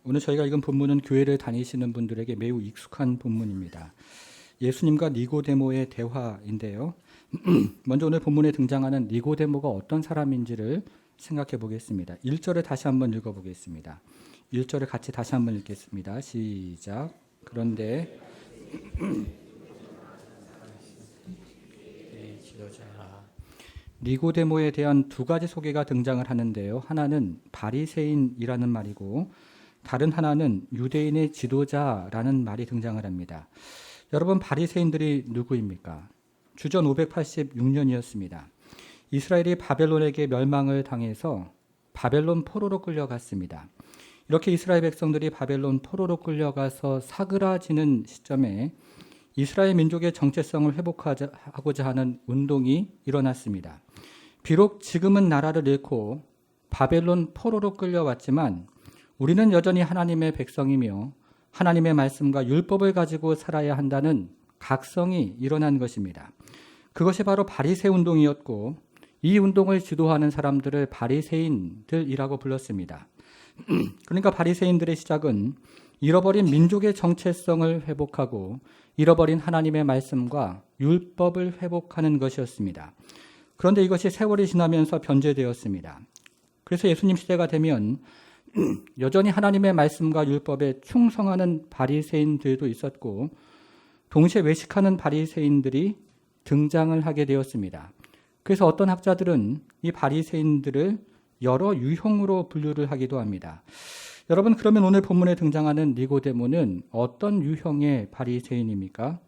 오늘 저희가 읽은 본문은 교회를 다니시는 분들에게 매우 익숙한 본문입니다. 예수님과 니고데모의 대화인데요. 먼저 오늘 본문에 등장하는 니고데모가 어떤 사람인지를 생각해 보겠습니다. 1절을 다시 한번 읽어보겠습니다. 1절을 같이 다시 한번 읽겠습니다. 시작. 그런데 니고데모에 대한 두 가지 소개가 등장을 하는데요. 하나는 바리새인이라는 말이고 다른 하나는 유대인의 지도자라는 말이 등장을 합니다. 여러분, 바리새인들이 누구입니까? 주전 586년이었습니다. 이스라엘이 바벨론에게 멸망을 당해서 바벨론 포로로 끌려갔습니다. 이렇게 이스라엘 백성들이 바벨론 포로로 끌려가서 사그라지는 시점에 이스라엘 민족의 정체성을 회복하고자 하는 운동이 일어났습니다. 비록 지금은 나라를 잃고 바벨론 포로로 끌려왔지만 우리는 여전히 하나님의 백성이며 하나님의 말씀과 율법을 가지고 살아야 한다는 각성이 일어난 것입니다. 그것이 바로 바리새 운동이었고 이 운동을 지도하는 사람들을 바리새인들이라고 불렀습니다. 그러니까 바리새인들의 시작은 잃어버린 민족의 정체성을 회복하고 잃어버린 하나님의 말씀과 율법을 회복하는 것이었습니다. 그런데 이것이 세월이 지나면서 변제되었습니다. 그래서 예수님 시대가 되면 여전히 하나님의 말씀과 율법에 충성하는 바리새인들도 있었고 동시에 외식하는 바리새인들이 등장을 하게 되었습니다. 그래서 어떤 학자들은 이 바리새인들을 여러 유형으로 분류를 하기도 합니다. 여러분, 그러면 오늘 본문에 등장하는 니고데모는 어떤 유형의 바리새인입니까?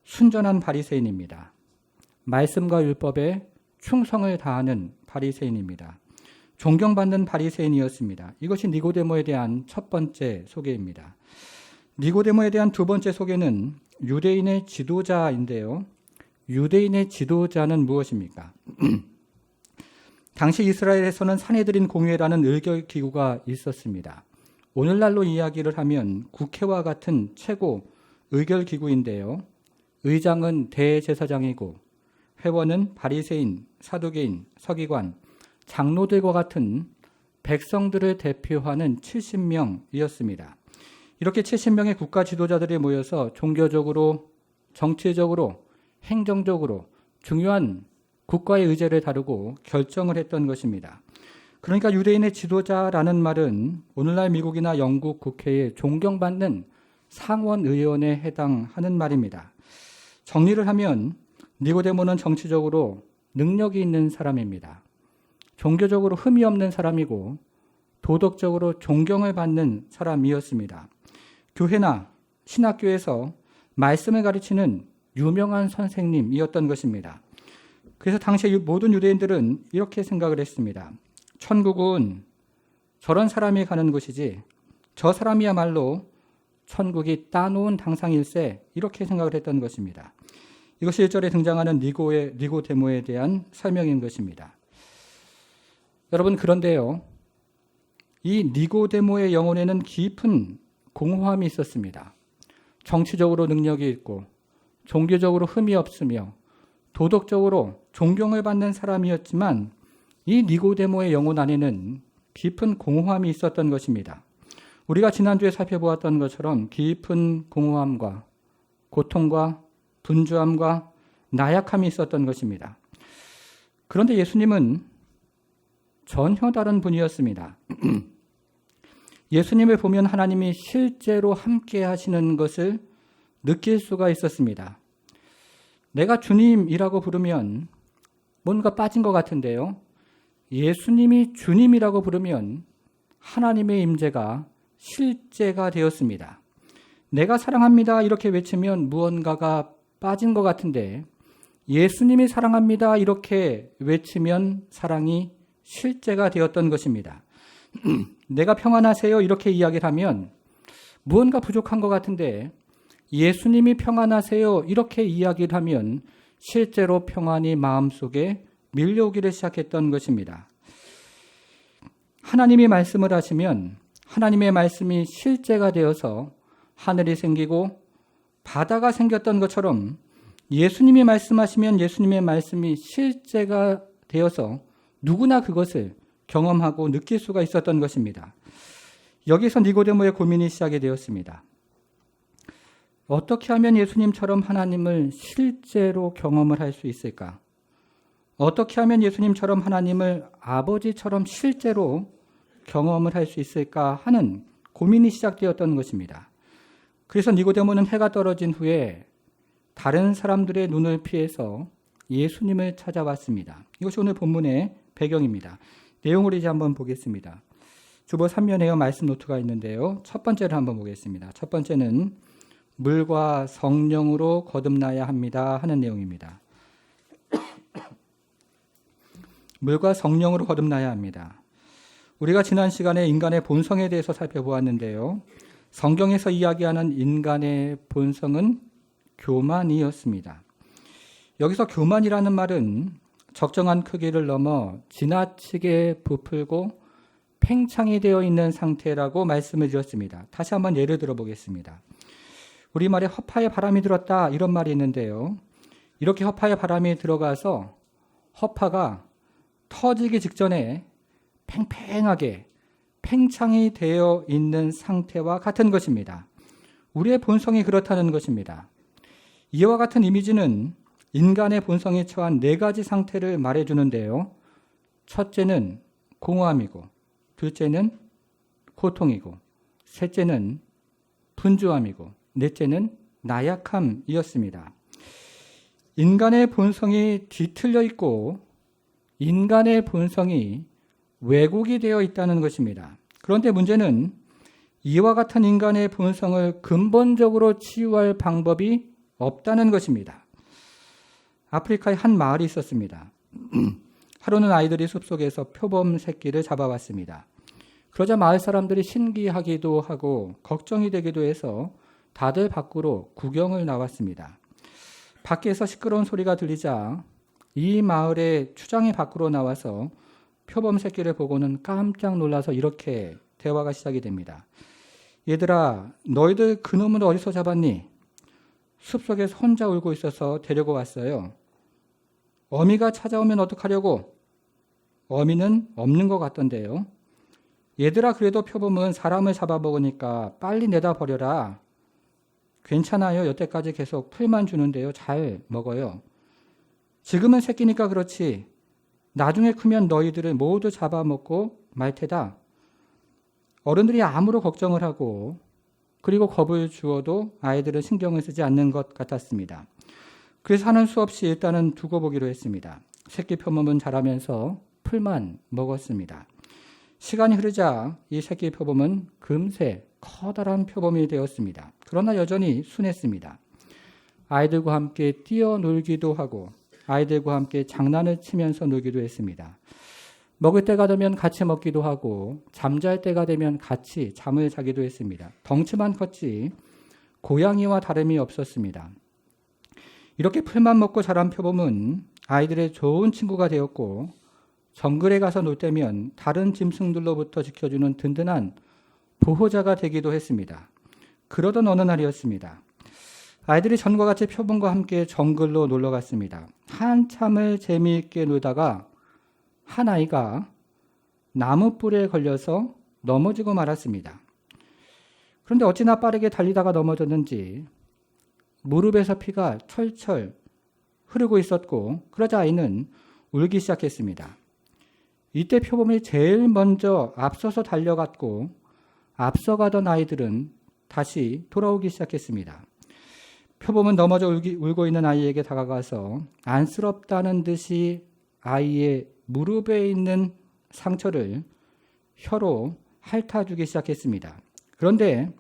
순전한 바리새인입니다. 말씀과 율법에 충성을 다하는 바리새인입니다. 존경받는 바리새인이었습니다. 이것이 니고데모에 대한 첫 번째 소개입니다. 니고데모에 대한 두 번째 소개는 유대인의 지도자인데요. 유대인의 지도자는 무엇입니까? 당시 이스라엘에서는 산헤드린 공회라는 의결기구가 있었습니다. 오늘날로 이야기를 하면 국회와 같은 최고 의결기구인데요. 의장은 대제사장이고 회원은 바리새인, 사두개인, 서기관, 장로들과 같은 백성들을 대표하는 70명이었습니다. 이렇게 70명의 국가 지도자들이 모여서 종교적으로, 정치적으로, 행정적으로 중요한 국가의 의제를 다루고 결정을 했던 것입니다. 그러니까 유대인의 지도자라는 말은 오늘날 미국이나 영국 국회에 존경받는 상원의원에 해당하는 말입니다. 정리를 하면 니고데모는 정치적으로 능력이 있는 사람입니다. 종교적으로 흠이 없는 사람이고 도덕적으로 존경을 받는 사람이었습니다. 교회나 신학교에서 말씀을 가르치는 유명한 선생님이었던 것입니다. 그래서 당시 모든 유대인들은 이렇게 생각을 했습니다. 천국은 저런 사람이 가는 곳이지 저 사람이야말로 천국이 따놓은 당상일세, 이렇게 생각을 했던 것입니다. 이것이 1절에 등장하는 니고데모에 대한 설명인 것입니다. 여러분, 그런데요, 이 니고데모의 영혼에는 깊은 공허함이 있었습니다. 정치적으로 능력이 있고 종교적으로 흠이 없으며 도덕적으로 존경을 받는 사람이었지만 이 니고데모의 영혼 안에는 깊은 공허함이 있었던 것입니다. 우리가 지난주에 살펴보았던 것처럼 깊은 공허함과 고통과 분주함과 나약함이 있었던 것입니다. 그런데 예수님은 전혀 다른 분이었습니다. 예수님을 보면 하나님이 실제로 함께 하시는 것을 느낄 수가 있었습니다. 내가 주님이라고 부르면 뭔가 빠진 것 같은데요. 예수님이 주님이라고 부르면 하나님의 임재가 실제가 되었습니다. 내가 사랑합니다 이렇게 외치면 무언가가 빠진 것 같은데 예수님이 사랑합니다 이렇게 외치면 사랑이 실제가 되었던 것입니다. 내가 평안하세요 이렇게 이야기를 하면 무언가 부족한 것 같은데 예수님이 평안하세요 이렇게 이야기를 하면 실제로 평안이 마음속에 밀려오기를 시작했던 것입니다. 하나님이 말씀을 하시면 하나님의 말씀이 실제가 되어서 하늘이 생기고 바다가 생겼던 것처럼 예수님이 말씀하시면 예수님의 말씀이 실제가 되어서 누구나 그것을 경험하고 느낄 수가 있었던 것입니다. 여기서 니고데모의 고민이 시작이 되었습니다. 어떻게 하면 예수님처럼 하나님을 실제로 경험을 할 수 있을까? 어떻게 하면 예수님처럼 하나님을 아버지처럼 실제로 경험을 할 수 있을까 하는 고민이 시작되었던 것입니다. 그래서 니고데모는 해가 떨어진 후에 다른 사람들의 눈을 피해서 예수님을 찾아왔습니다. 이것이 오늘 본문의 배경입니다. 내용을 이제 한번 보겠습니다. 주보 3면에요 말씀 노트가 있는데요. 첫 번째를 한번 보겠습니다. 첫 번째는 물과 성령으로 거듭나야 합니다 하는 내용입니다. 물과 성령으로 거듭나야 합니다. 우리가 지난 시간에 인간의 본성에 대해서 살펴보았는데요. 성경에서 이야기하는 인간의 본성은 교만이었습니다. 여기서 교만이라는 말은 적정한 크기를 넘어 지나치게 부풀고 팽창이 되어 있는 상태라고 말씀을 드렸습니다. 다시 한번 예를 들어 보겠습니다. 우리말에 허파에 바람이 들었다 이런 말이 있는데요. 이렇게 허파에 바람이 들어가서 허파가 터지기 직전에 팽팽하게 팽창이 되어 있는 상태와 같은 것입니다. 우리의 본성이 그렇다는 것입니다. 이와 같은 이미지는 인간의 본성에 처한 네 가지 상태를 말해주는데요. 첫째는 공허함이고, 둘째는 고통이고, 셋째는 분주함이고, 넷째는 나약함이었습니다. 인간의 본성이 뒤틀려 있고 인간의 본성이 왜곡이 되어 있다는 것입니다. 그런데 문제는 이와 같은 인간의 본성을 근본적으로 치유할 방법이 없다는 것입니다. 아프리카에 한 마을이 있었습니다. 하루는 아이들이 숲속에서 표범 새끼를 잡아왔습니다. 그러자 마을 사람들이 신기하기도 하고 걱정이 되기도 해서 다들 밖으로 구경을 나왔습니다. 밖에서 시끄러운 소리가 들리자 이 마을의 추장이 밖으로 나와서 표범 새끼를 보고는 깜짝 놀라서 이렇게 대화가 시작이 됩니다. 얘들아, 너희들 그놈을 어디서 잡았니? 숲속에서 혼자 울고 있어서 데리고 왔어요. 어미가 찾아오면 어떡하려고? 어미는 없는 것 같던데요. 얘들아, 그래도 표범은 사람을 잡아먹으니까 빨리 내다 버려라. 괜찮아요. 여태까지 계속 풀만 주는데요. 잘 먹어요. 지금은 새끼니까 그렇지. 나중에 크면 너희들을 모두 잡아먹고 말 테다. 어른들이 아무로 걱정을 하고 그리고 겁을 주어도 아이들은 신경을 쓰지 않는 것 같았습니다. 그래서 하는 수 없이 일단은 두고 보기로 했습니다. 새끼 표범은 자라면서 풀만 먹었습니다. 시간이 흐르자 이 새끼 표범은 금세 커다란 표범이 되었습니다. 그러나 여전히 순했습니다. 아이들과 함께 뛰어놀기도 하고 아이들과 함께 장난을 치면서 놀기도 했습니다. 먹을 때가 되면 같이 먹기도 하고 잠잘 때가 되면 같이 잠을 자기도 했습니다. 덩치만 컸지 고양이와 다름이 없었습니다. 이렇게 풀만 먹고 자란 표범은 아이들의 좋은 친구가 되었고 정글에 가서 놀 때면 다른 짐승들로부터 지켜주는 든든한 보호자가 되기도 했습니다. 그러던 어느 날이었습니다. 아이들이 전과 같이 표범과 함께 정글로 놀러 갔습니다. 한참을 재미있게 놀다가 한 아이가 나무뿔에 걸려서 넘어지고 말았습니다. 그런데 어찌나 빠르게 달리다가 넘어졌는지 무릎에서 피가 철철 흐르고 있었고 그러자 아이는 울기 시작했습니다. 이때 표범이 제일 먼저 앞서서 달려갔고 앞서가던 아이들은 다시 돌아오기 시작했습니다. 표범은 넘어져 울고 있는 아이에게 다가가서 안쓰럽다는 듯이 아이의 무릎에 있는 상처를 혀로 핥아주기 시작했습니다. 그런데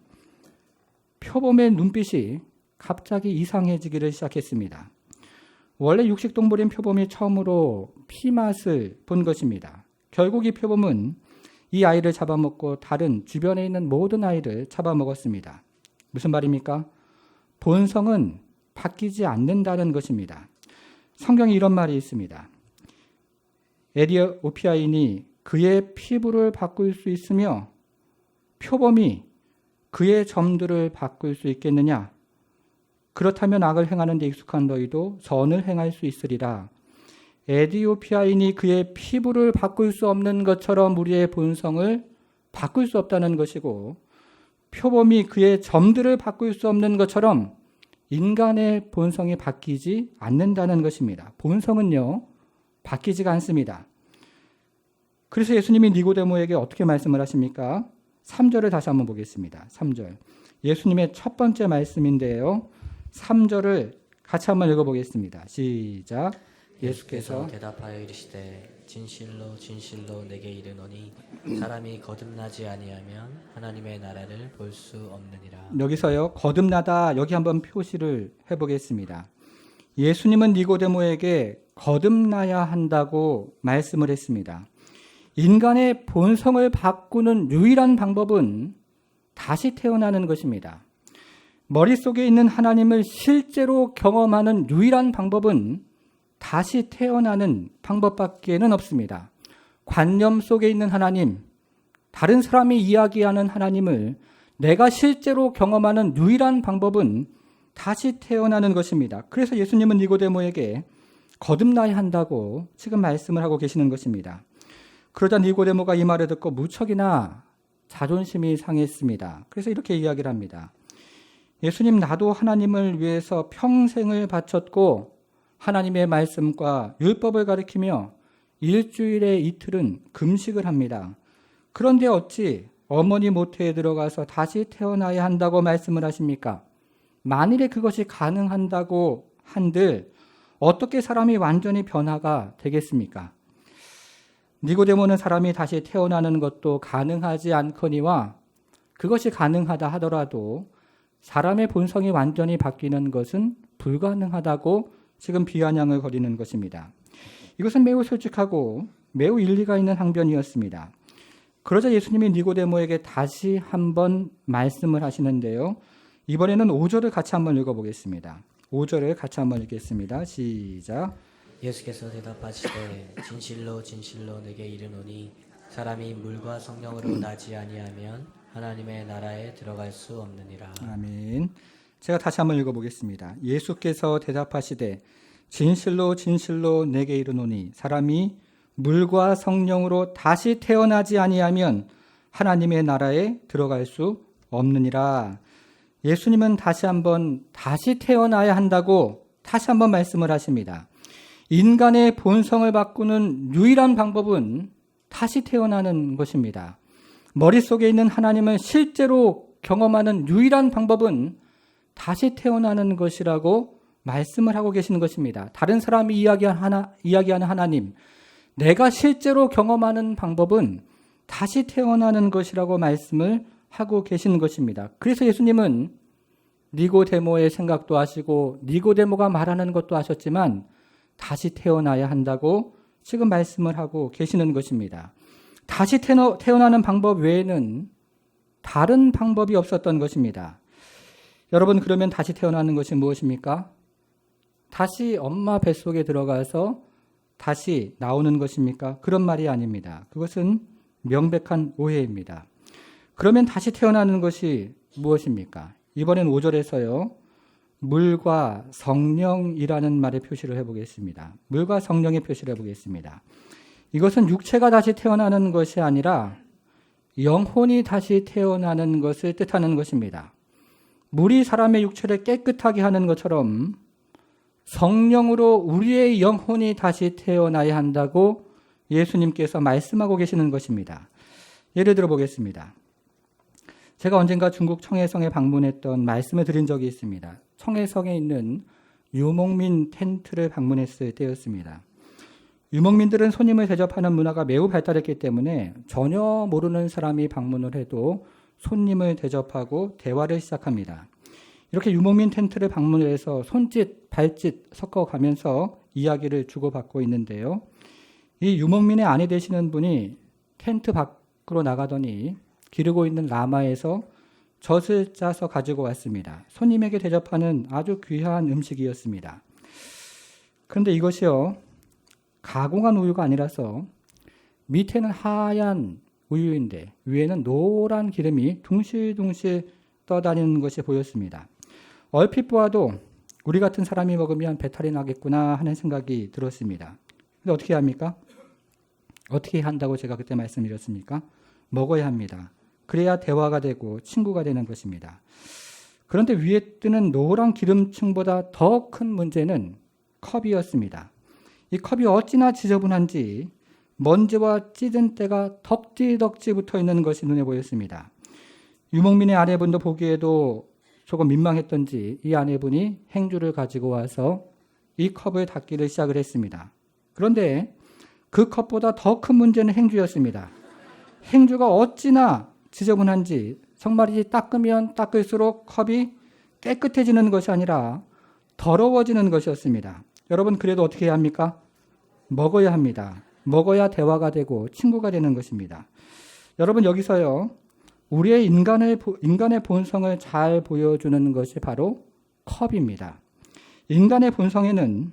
표범의 눈빛이 갑자기 이상해지기를 시작했습니다. 원래 육식동물인 표범이 처음으로 피맛을 본 것입니다. 결국 이 표범은 이 아이를 잡아먹고 다른 주변에 있는 모든 아이를 잡아먹었습니다. 무슨 말입니까? 본성은 바뀌지 않는다는 것입니다. 성경에 이런 말이 있습니다. 에티오피아인이 그의 피부를 바꿀 수 있으며 표범이 그의 점들을 바꿀 수 있겠느냐? 그렇다면 악을 행하는 데 익숙한 너희도 선을 행할 수 있으리라. 에티오피아인이 그의 피부를 바꿀 수 없는 것처럼 우리의 본성을 바꿀 수 없다는 것이고 표범이 그의 점들을 바꿀 수 없는 것처럼 인간의 본성이 바뀌지 않는다는 것입니다. 본성은요, 바뀌지가 않습니다. 그래서 예수님이 니고데모에게 어떻게 말씀을 하십니까? 3절을 다시 한번 보겠습니다. 3절. 예수님의 첫 번째 말씀인데요. 3절을 같이 한번 읽어보겠습니다. 시작. 예수께서 대답하여 이르시되 진실로 진실로 내게 이르노니 사람이 거듭나지 아니하면 하나님의 나라를 볼 수 없느니라. 여기서요, 거듭나다 여기 한번 표시를 해보겠습니다. 예수님은 니고데모에게 거듭나야 한다고 말씀을 했습니다. 인간의 본성을 바꾸는 유일한 방법은 다시 태어나는 것입니다. 머릿속에 있는 하나님을 실제로 경험하는 유일한 방법은 다시 태어나는 방법밖에는 없습니다. 관념 속에 있는 하나님, 다른 사람이 이야기하는 하나님을 내가 실제로 경험하는 유일한 방법은 다시 태어나는 것입니다. 그래서 예수님은 니고데모에게 거듭나야 한다고 지금 말씀을 하고 계시는 것입니다. 그러자 니고데모가 이 말을 듣고 무척이나 자존심이 상했습니다. 그래서 이렇게 이야기를 합니다. 예수님, 나도 하나님을 위해서 평생을 바쳤고 하나님의 말씀과 율법을 가리키며 일주일에 이틀은 금식을 합니다. 그런데 어찌 어머니 모태에 들어가서 다시 태어나야 한다고 말씀을 하십니까? 만일에 그것이 가능한다고 한들 어떻게 사람이 완전히 변화가 되겠습니까? 니고데모는 사람이 다시 태어나는 것도 가능하지 않거니와 그것이 가능하다 하더라도 사람의 본성이 완전히 바뀌는 것은 불가능하다고 지금 비아냥을 거리는 것입니다. 이것은 매우 솔직하고 매우 일리가 있는 항변이었습니다. 그러자 예수님이 니고데모에게 다시 한번 말씀을 하시는데요. 이번에는 5절을 같이 한번 읽어보겠습니다. 5절을 같이 한번 읽겠습니다. 시작. 예수께서 대답하시되 진실로 진실로 내게 이르노니 사람이 물과 성령으로 나지 아니하면 하나님의 나라에 들어갈 수 없느니라. 아멘. 제가 다시 한번 읽어보겠습니다. 예수께서 대답하시되 진실로 진실로 내게 이르노니 사람이 물과 성령으로 다시 태어나지 아니하면 하나님의 나라에 들어갈 수 없느니라. 예수님은 다시 한번 다시 태어나야 한다고 다시 한번 말씀을 하십니다. 인간의 본성을 바꾸는 유일한 방법은 다시 태어나는 것입니다. 머릿속에 있는 하나님을 실제로 경험하는 유일한 방법은 다시 태어나는 것이라고 말씀을 하고 계시는 것입니다. 다른 사람이 이야기하는 하나님, 내가 실제로 경험하는 방법은 다시 태어나는 것이라고 말씀을 하고 계시는 것입니다. 그래서 예수님은 니고데모의 생각도 하시고 니고데모가 말하는 것도 하셨지만 다시 태어나야 한다고 지금 말씀을 하고 계시는 것입니다. 다시 태어나는 방법 외에는 다른 방법이 없었던 것입니다. 여러분, 그러면 다시 태어나는 것이 무엇입니까? 다시 엄마 뱃속에 들어가서 다시 나오는 것입니까? 그런 말이 아닙니다. 그것은 명백한 오해입니다. 그러면 다시 태어나는 것이 무엇입니까? 이번엔 5절에서요. 물과 성령이라는 말의 표시를 해보겠습니다. 물과 성령의 표시를 해보겠습니다. 이것은 육체가 다시 태어나는 것이 아니라 영혼이 다시 태어나는 것을 뜻하는 것입니다. 물이 사람의 육체를 깨끗하게 하는 것처럼 성령으로 우리의 영혼이 다시 태어나야 한다고 예수님께서 말씀하고 계시는 것입니다. 예를 들어 보겠습니다. 제가 언젠가 중국 청해성에 방문했던 말씀을 드린 적이 있습니다. 청해성에 있는 유목민 텐트를 방문했을 때였습니다. 유목민들은 손님을 대접하는 문화가 매우 발달했기 때문에 전혀 모르는 사람이 방문을 해도 손님을 대접하고 대화를 시작합니다. 이렇게 유목민 텐트를 방문해서 손짓, 발짓 섞어가면서 이야기를 주고받고 있는데요. 이 유목민의 아내 되시는 분이 텐트 밖으로 나가더니 기르고 있는 라마에서 젖을 짜서 가지고 왔습니다. 손님에게 대접하는 아주 귀한 음식이었습니다. 그런데 이것이요, 가공한 우유가 아니라서 밑에는 하얀 우유인데 위에는 노란 기름이 둥실둥실 떠다니는 것이 보였습니다. 얼핏 보아도 우리 같은 사람이 먹으면 배탈이 나겠구나 하는 생각이 들었습니다. 근데 어떻게 합니까? 어떻게 한다고 제가 그때 말씀드렸습니까? 먹어야 합니다. 그래야 대화가 되고 친구가 되는 것입니다. 그런데 위에 뜨는 노란 기름층보다 더 큰 문제는 컵이었습니다. 이 컵이 어찌나 지저분한지 먼지와 찌든 때가 덕지덕지 붙어 있는 것이 눈에 보였습니다. 유목민의 아내분도 보기에도 조금 민망했던지 이 아내분이 행주를 가지고 와서 이 컵을 닦기를 시작을 했습니다. 그런데 그 컵보다 더 큰 문제는 행주였습니다. 행주가 어찌나 지저분한지 정말 닦으면 닦을수록 컵이 깨끗해지는 것이 아니라 더러워지는 것이었습니다. 여러분, 그래도 어떻게 해야 합니까? 먹어야 합니다. 먹어야 대화가 되고 친구가 되는 것입니다. 여러분, 여기서요, 우리의 인간의 본성을 잘 보여주는 것이 바로 컵입니다. 인간의 본성에는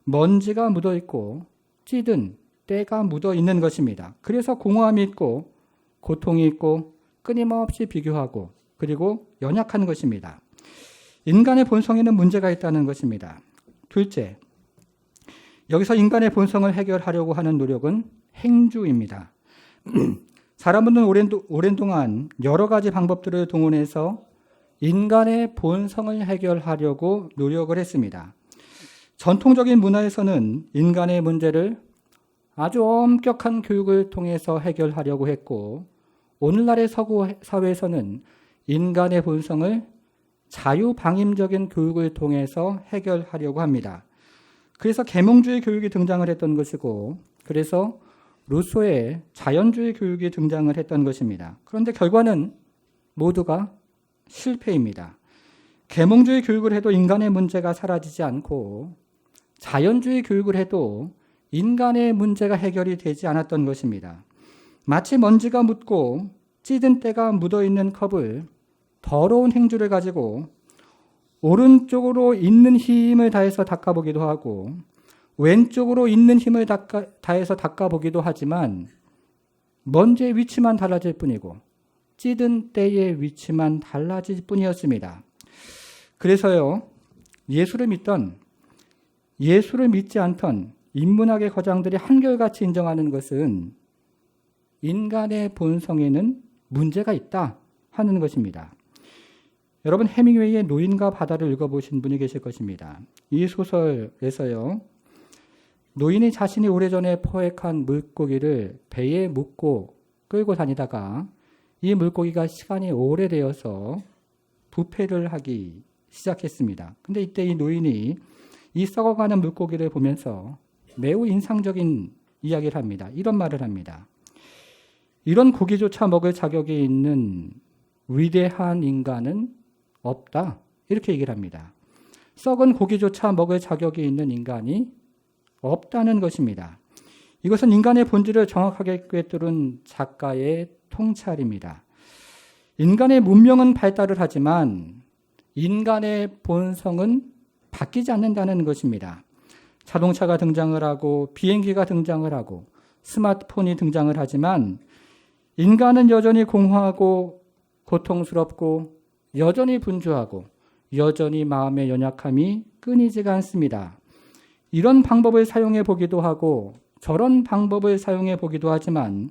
먼지가 묻어 있고 찌든 때가 묻어 있는 것입니다. 그래서 공허함이 있고 고통이 있고 끊임없이 비교하고 그리고 연약한 것입니다. 인간의 본성에는 문제가 있다는 것입니다. 둘째, 여기서 인간의 본성을 해결하려고 하는 노력은 행주입니다. 사람들은 오랜 동안 여러 가지 방법들을 동원해서 인간의 본성을 해결하려고 노력을 했습니다. 전통적인 문화에서는 인간의 문제를 아주 엄격한 교육을 통해서 해결하려고 했고, 오늘날의 서구 사회에서는 인간의 본성을 자유방임적인 교육을 통해서 해결하려고 합니다. 그래서 계몽주의 교육이 등장을 했던 것이고, 그래서 루소의 자연주의 교육이 등장을 했던 것입니다. 그런데 결과는 모두가 실패입니다. 계몽주의 교육을 해도 인간의 문제가 사라지지 않고 자연주의 교육을 해도 인간의 문제가 해결이 되지 않았던 것입니다. 마치 먼지가 묻고 찌든 때가 묻어있는 컵을 더러운 행주를 가지고 오른쪽으로 있는 힘을 다해서 닦아보기도 하고 왼쪽으로 있는 힘을 다해서 닦아보기도 하지만 먼지의 위치만 달라질 뿐이고 찌든 때의 위치만 달라질 뿐이었습니다. 그래서요, 예수를 믿지 않던 인문학의 거장들이 한결같이 인정하는 것은 인간의 본성에는 문제가 있다 하는 것입니다. 여러분, 해밍웨이의 노인과 바다를 읽어보신 분이 계실 것입니다. 이 소설에서요, 노인이 자신이 오래전에 포획한 물고기를 배에 묻고 끌고 다니다가 이 물고기가 시간이 오래되어서 부패를 하기 시작했습니다. 근데 이때 이 노인이 이 썩어가는 물고기를 보면서 매우 인상적인 이야기를 합니다. 이런 말을 합니다. 이런 고기조차 먹을 자격이 있는 위대한 인간은 없다. 이렇게 얘기를 합니다. 썩은 고기조차 먹을 자격이 있는 인간이 없다는 것입니다. 이것은 인간의 본질을 정확하게 꿰뚫은 작가의 통찰입니다. 인간의 문명은 발달을 하지만 인간의 본성은 바뀌지 않는다는 것입니다. 자동차가 등장을 하고 비행기가 등장을 하고 스마트폰이 등장을 하지만 인간은 여전히 공허하고 고통스럽고 여전히 분주하고 여전히 마음의 연약함이 끊이지가 않습니다. 이런 방법을 사용해 보기도 하고 저런 방법을 사용해 보기도 하지만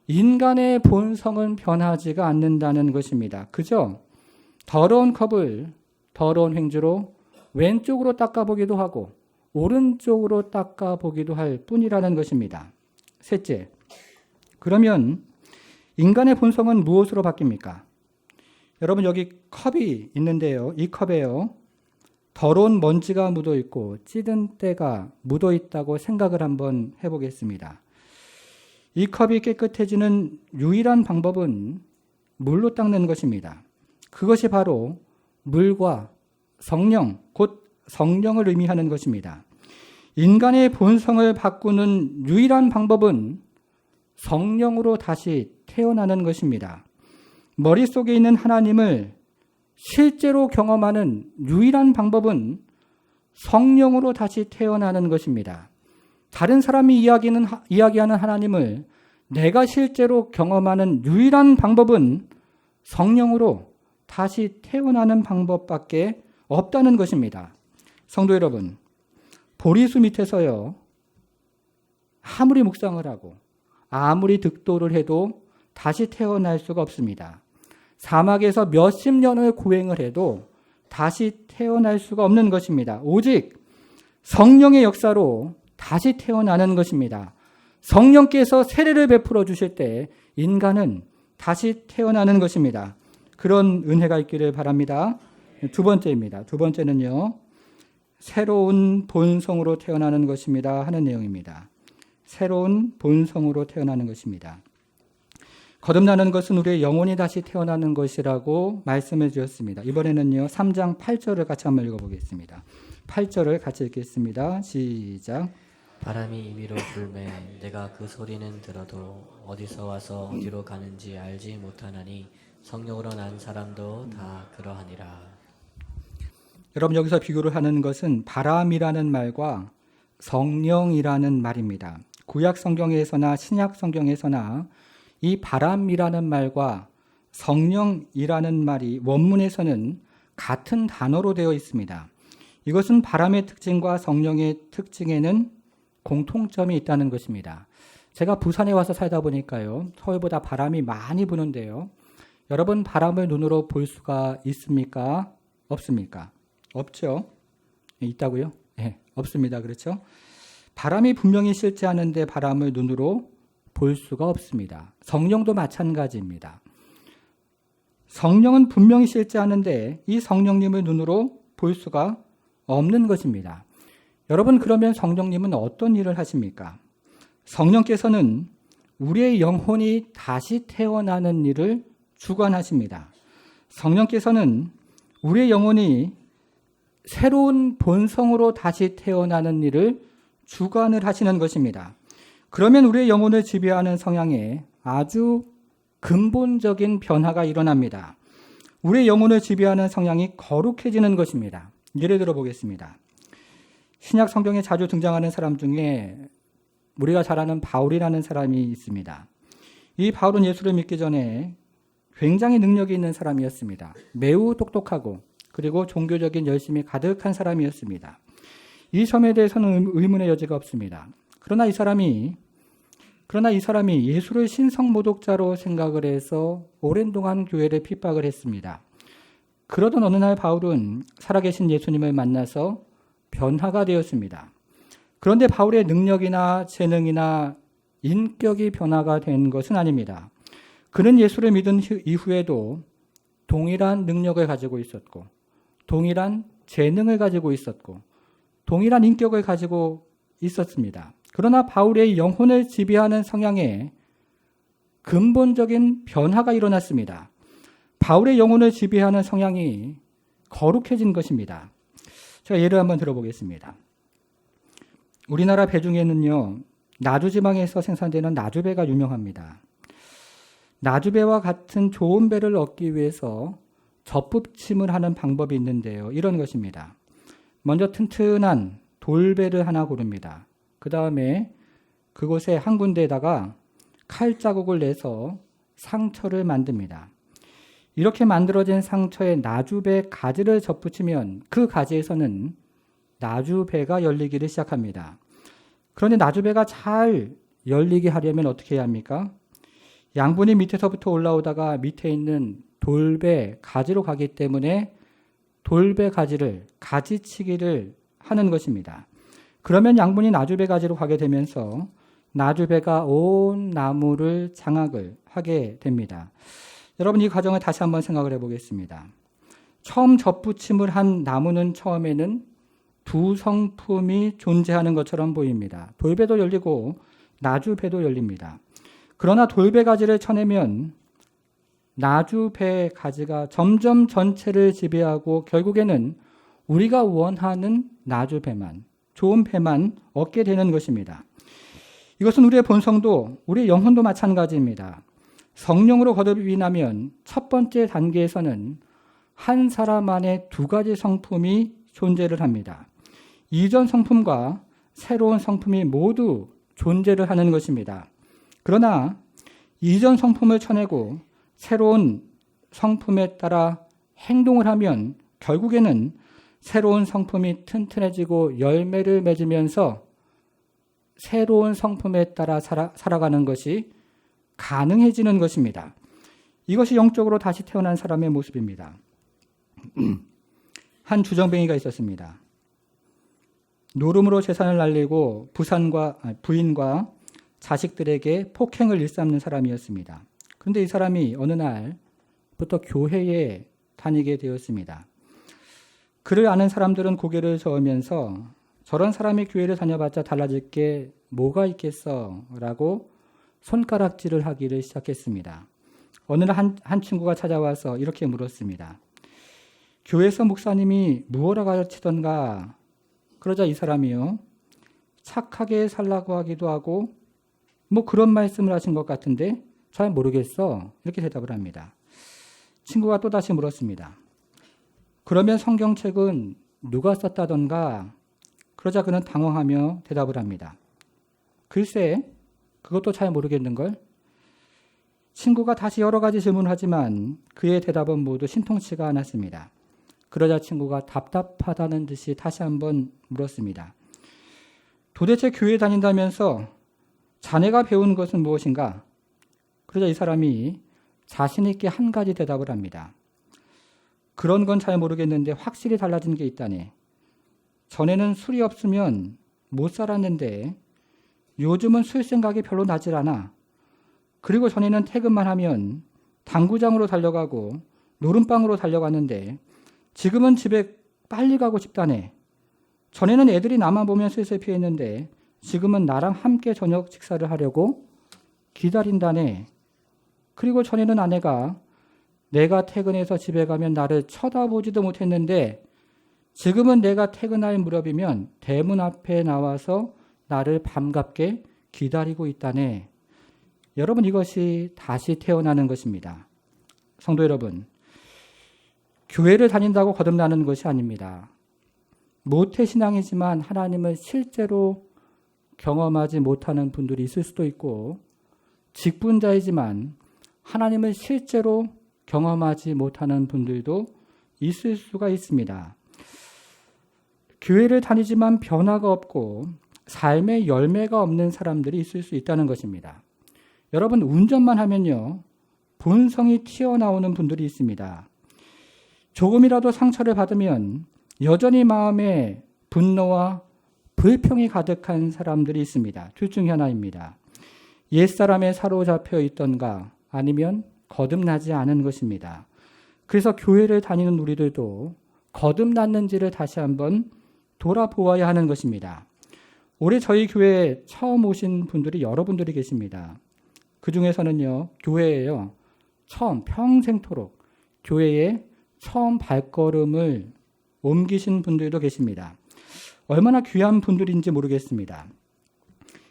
인간의 본성은 변하지가 않는다는 것입니다. 그저 더러운 컵을 더러운 행주로 왼쪽으로 닦아보기도 하고 오른쪽으로 닦아보기도 할 뿐이라는 것입니다. 셋째, 그러면 인간의 본성은 무엇으로 바뀝니까? 여러분, 여기 컵이 있는데요. 이 컵에요, 더러운 먼지가 묻어 있고 찌든 때가 묻어 있다고 생각을 한번 해보겠습니다. 이 컵이 깨끗해지는 유일한 방법은 물로 닦는 것입니다. 그것이 바로 물과 성령, 곧 성령을 의미하는 것입니다. 인간의 본성을 바꾸는 유일한 방법은 성령으로 다시 태어나는 것입니다. 머릿속에 있는 하나님을 실제로 경험하는 유일한 방법은 성령으로 다시 태어나는 것입니다. 다른 사람이 이야기하는 하나님을 내가 실제로 경험하는 유일한 방법은 성령으로 다시 태어나는 방법밖에 없다는 것입니다. 성도 여러분, 보리수 밑에서요, 아무리 묵상을 하고 아무리 득도를 해도 다시 태어날 수가 없습니다. 사막에서 몇십 년을 고행을 해도 다시 태어날 수가 없는 것입니다. 오직 성령의 역사로 다시 태어나는 것입니다. 성령께서 세례를 베풀어 주실 때 인간은 다시 태어나는 것입니다. 그런 은혜가 있기를 바랍니다. 두 번째입니다. 두 번째는요, 새로운 본성으로 태어나는 것입니다 하는 내용입니다. 새로운 본성으로 태어나는 것입니다. 거듭나는 것은 우리의 영혼이 다시 태어나는 것이라고 말씀해 주셨습니다. 이번에는요, 3장 8절을 같이 한번 읽어보겠습니다. 8절을 같이 읽겠습니다. 시작. 바람이 임의로 불매 내가 그 소리는 들어도 어디서 와서 어디로 가는지 알지 못하나니 성령으로 난 사람도 다 그러하니라. 여러분, 여기서 비교를 하는 것은 바람이라는 말과 성령이라는 말입니다. 구약 성경에서나 신약 성경에서나 이 바람이라는 말과 성령이라는 말이 원문에서는 같은 단어로 되어 있습니다. 이것은 바람의 특징과 성령의 특징에는 공통점이 있다는 것입니다. 제가 부산에 와서 살다 보니까요, 서울보다 바람이 많이 부는데요. 여러분, 바람을 눈으로 볼 수가 있습니까? 없습니까? 없죠? 있다고요? 네, 없습니다. 그렇죠? 바람이 분명히 실제하는데 바람을 눈으로 볼 수가 없습니다. 성령도 마찬가지입니다. 성령은 분명히 실제하는데 이 성령님을 눈으로 볼 수가 없는 것입니다. 여러분, 그러면 성령님은 어떤 일을 하십니까? 성령께서는 우리의 영혼이 다시 태어나는 일을 주관하십니다. 성령께서는 우리의 영혼이 새로운 본성으로 다시 태어나는 일을 주관을 하시는 것입니다. 그러면 우리의 영혼을 지배하는 성향에 아주 근본적인 변화가 일어납니다. 우리의 영혼을 지배하는 성향이 거룩해지는 것입니다. 예를 들어 보겠습니다. 신약 성경에 자주 등장하는 사람 중에 우리가 잘 아는 바울이라는 사람이 있습니다. 이 바울은 예수를 믿기 전에 굉장히 능력이 있는 사람이었습니다. 매우 똑똑하고 그리고 종교적인 열심이 가득한 사람이었습니다. 이 점에 대해서는 의문의 여지가 없습니다. 그러나 이 사람이 예수를 신성모독자로 생각을 해서 오랜 동안 교회를 핍박을 했습니다. 그러던 어느 날 바울은 살아계신 예수님을 만나서 변화가 되었습니다. 그런데 바울의 능력이나 재능이나 인격이 변화가 된 것은 아닙니다. 그는 예수를 믿은 이후에도 동일한 능력을 가지고 있었고, 동일한 재능을 가지고 있었고, 동일한 인격을 가지고 있었습니다. 그러나 바울의 영혼을 지배하는 성향에 근본적인 변화가 일어났습니다. 바울의 영혼을 지배하는 성향이 거룩해진 것입니다. 제가 예를 한번 들어보겠습니다. 우리나라 배 중에는요, 나주지방에서 생산되는 나주배가 유명합니다. 나주배와 같은 좋은 배를 얻기 위해서 접붙임을 하는 방법이 있는데요. 이런 것입니다. 먼저 튼튼한 돌배를 하나 고릅니다. 그 다음에 그곳에 한 군데에다가 칼자국을 내서 상처를 만듭니다. 이렇게 만들어진 상처에 나주배 가지를 접붙이면 그 가지에서는 나주배가 열리기를 시작합니다. 그런데 나주배가 잘 열리게 하려면 어떻게 해야 합니까? 양분이 밑에서부터 올라오다가 밑에 있는 돌배 가지로 가기 때문에 돌배 가지를 가지치기를 하는 것입니다. 그러면 양분이 나주배 가지로 가게 되면서 나주배가 온 나무를 장악을 하게 됩니다. 여러분, 이 과정을 다시 한번 생각을 해보겠습니다. 처음 접붙임을 한 나무는 처음에는 두 성품이 존재하는 것처럼 보입니다. 돌배도 열리고 나주배도 열립니다. 그러나 돌배 가지를 쳐내면 나주배 가지가 점점 전체를 지배하고 결국에는 우리가 원하는 나주배만, 좋은 배만 얻게 되는 것입니다. 이것은 우리의 본성도, 우리의 영혼도 마찬가지입니다. 성령으로 거듭이 나면 첫 번째 단계에서는 한 사람 안에 두 가지 성품이 존재를 합니다. 이전 성품과 새로운 성품이 모두 존재를 하는 것입니다. 그러나 이전 성품을 쳐내고 새로운 성품에 따라 행동을 하면 결국에는 새로운 성품이 튼튼해지고 열매를 맺으면서 새로운 성품에 따라 살아가는 것이 가능해지는 것입니다. 이것이 영적으로 다시 태어난 사람의 모습입니다. 한 주정뱅이가 있었습니다. 노름으로 재산을 날리고 부인과 자식들에게 폭행을 일삼는 사람이었습니다. 그런데 이 사람이 어느 날부터 교회에 다니게 되었습니다. 그를 아는 사람들은 고개를 저으면서 저런 사람이 교회를 다녀봤자 달라질 게 뭐가 있겠어? 라고 손가락질을 하기를 시작했습니다. 어느 날 한 친구가 찾아와서 이렇게 물었습니다. 교회에서 목사님이 무엇을 가르치던가? 그러자 이 사람이요. 착하게 살라고 하기도 하고 뭐 그런 말씀을 하신 것 같은데 잘 모르겠어. 이렇게 대답을 합니다. 친구가 또다시 물었습니다. 그러면 성경책은 누가 썼다던가? 그러자 그는 당황하며 대답을 합니다. 글쎄, 그것도 잘 모르겠는걸? 친구가 다시 여러 가지 질문을 하지만 그의 대답은 모두 신통치가 않았습니다. 그러자 친구가 답답하다는 듯이 다시 한번 물었습니다. 도대체 교회 다닌다면서 자네가 배운 것은 무엇인가? 그러자 이 사람이 자신 있게 한 가지 대답을 합니다. 그런 건 잘 모르겠는데 확실히 달라진 게 있다네. 전에는 술이 없으면 못 살았는데 요즘은 술 생각이 별로 나질 않아. 그리고 전에는 퇴근만 하면 당구장으로 달려가고 노름방으로 달려갔는데 지금은 집에 빨리 가고 싶다네. 전에는 애들이 나만 보면 슬슬 피했는데 지금은 나랑 함께 저녁 식사를 하려고 기다린다네. 그리고 전에는 아내가 내가 퇴근해서 집에 가면 나를 쳐다보지도 못했는데 지금은 내가 퇴근할 무렵이면 대문 앞에 나와서 나를 반갑게 기다리고 있다네. 여러분, 이것이 다시 태어나는 것입니다. 성도 여러분, 교회를 다닌다고 거듭나는 것이 아닙니다. 모태신앙이지만 하나님을 실제로 경험하지 못하는 분들이 있을 수도 있고 직분자이지만 하나님을 실제로 경험하지 못하는 분들도 있을 수가 있습니다. 교회를 다니지만 변화가 없고 삶의 열매가 없는 사람들이 있을 수 있다는 것입니다. 여러분, 운전만 하면요, 본성이 튀어나오는 분들이 있습니다. 조금이라도 상처를 받으면 여전히 마음에 분노와 불평이 가득한 사람들이 있습니다. 둘 중에 하나입니다. 옛사람에 사로잡혀 있던가 아니면 거듭나지 않은 것입니다. 그래서 교회를 다니는 우리들도 거듭났는지를 다시 한번 돌아보아야 하는 것입니다. 올해 저희 교회에 처음 오신 분들이 여러분들이 계십니다. 그 중에서는요, 교회에요, 처음 평생토록 교회에 처음 발걸음을 옮기신 분들도 계십니다. 얼마나 귀한 분들인지 모르겠습니다.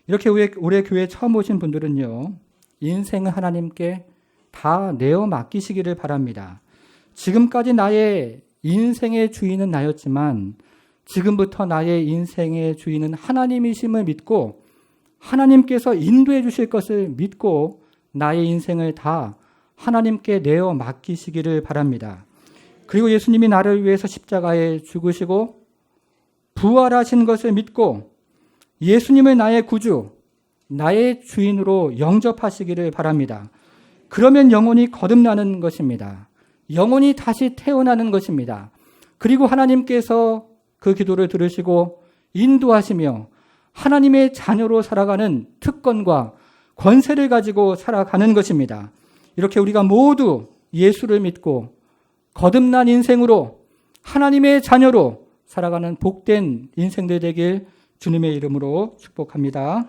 이렇게 올해 교회에 처음 오신 분들은요, 인생을 하나님께 다 내어 맡기시기를 바랍니다. 지금까지 나의 인생의 주인은 나였지만 지금부터 나의 인생의 주인은 하나님이심을 믿고 하나님께서 인도해 주실 것을 믿고 나의 인생을 다 하나님께 내어 맡기시기를 바랍니다. 그리고 예수님이 나를 위해서 십자가에 죽으시고 부활하신 것을 믿고 예수님을 나의 구주, 나의 주인으로 영접하시기를 바랍니다. 그러면 영혼이 거듭나는 것입니다. 영혼이 다시 태어나는 것입니다. 그리고 하나님께서 그 기도를 들으시고 인도하시며 하나님의 자녀로 살아가는 특권과 권세를 가지고 살아가는 것입니다. 이렇게 우리가 모두 예수를 믿고 거듭난 인생으로 하나님의 자녀로 살아가는 복된 인생들 되길 주님의 이름으로 축복합니다.